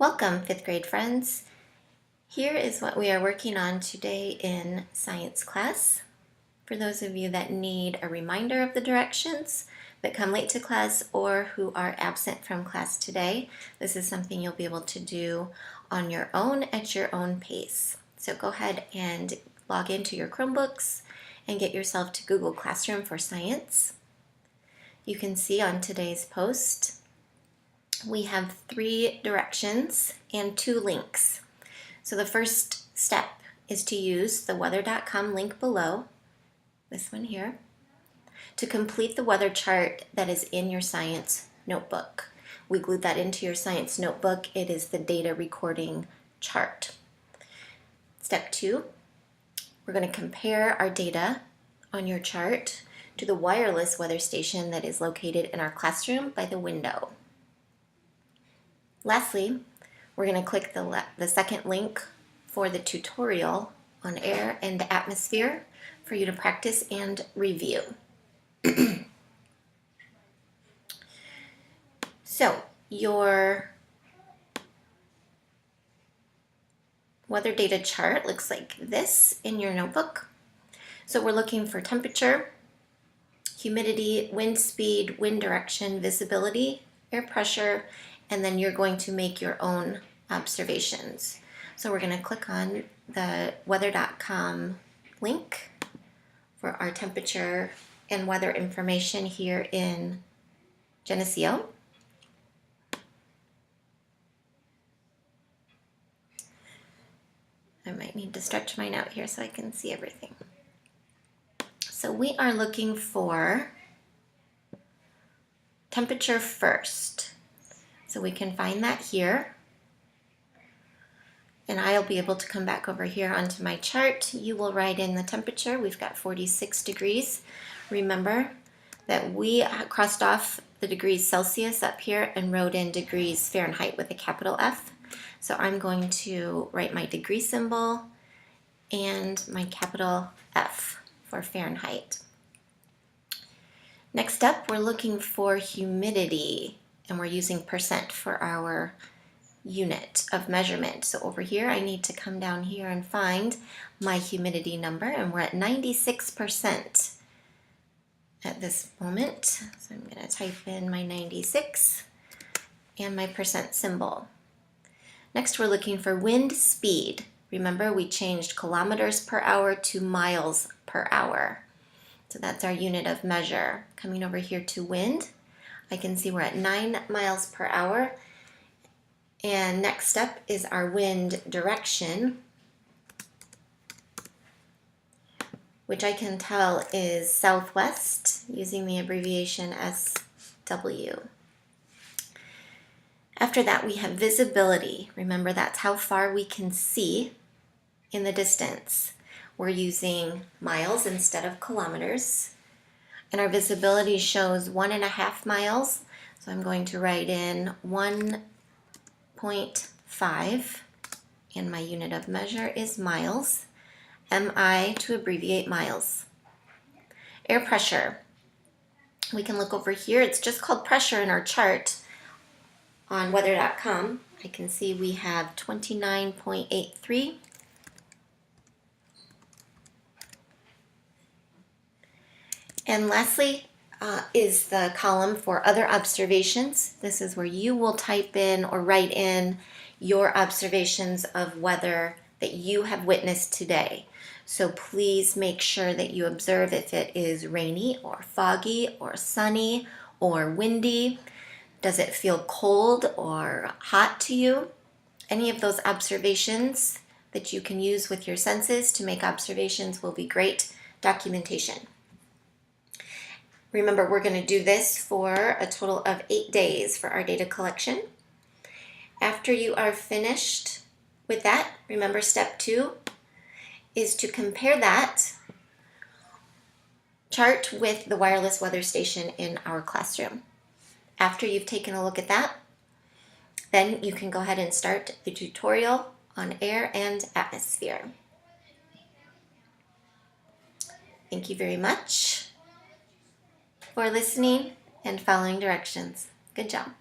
Welcome, 5th grade friends. Here is what we are working on today in science class. For those of you that need a reminder of the directions, that come late to class, or who are absent from class today, this is something you'll be able to do on your own at your own pace. So go ahead and log into your Chromebooks and get yourself to Google Classroom for Science. You can see on today's post we have 3 directions and 2 links. So the first step is to use the weather.com link below, this one here, to complete the weather chart that is in your science notebook. We glued that into your science notebook. It is the data recording chart. Step 2, we're going to compare our data on your chart to the wireless weather station that is located in our classroom by the window. Lastly, we're going to click the second link for the tutorial on air and atmosphere for you to practice and review. So, your weather data chart looks like this in your notebook. So we're looking for temperature, humidity, wind speed, wind direction, visibility, air pressure, and then you're going to make your own observations. So we're going to click on the weather.com link for our temperature and weather information here in Geneseo. I might need to stretch mine out here so I can see everything. So we are looking for temperature first. So we can find that here. And I'll be able to come back over here onto my chart. You will write in the temperature. We've got 46 degrees. Remember that we crossed off the degrees Celsius up here and wrote in degrees Fahrenheit with a capital F. So I'm going to write my degree symbol and my capital F for Fahrenheit. Next up, we're looking for humidity, and we're using percent for our unit of measurement. So over here, I need to come down here and find my humidity number, and we're at 96% at this moment. So I'm going to type in my 96 and my percent symbol. Next, we're looking for wind speed. Remember, we changed kilometers per hour to miles per hour. So that's our unit of measure. Coming over here to wind, I can see we're at 9 miles per hour. And next up is our wind direction, which I can tell is southwest using the abbreviation SW. After that, we have visibility. Remember, that's how far we can see in the distance. We're using miles instead of kilometers. And our visibility shows 1.5 miles. So I'm going to write in 1.5, and my unit of measure is miles. MI to abbreviate miles. Air pressure. We can look over here. It's just called pressure in our chart on weather.com. I can see we have 29.83. And lastly is the column for other observations. This is where you will type in or write in your observations of weather that you have witnessed today. So please make sure that you observe if it is rainy or foggy or sunny or windy. Does it feel cold or hot to you? Any of those observations that you can use with your senses to make observations will be great documentation. Remember, we're going to do this for a total of 8 days for our data collection. After you are finished with that, remember step 2 is to compare that chart with the wireless weather station in our classroom. After you've taken a look at that, then you can go ahead and start the tutorial on air and atmosphere. Thank you very much for listening and following directions. Good job.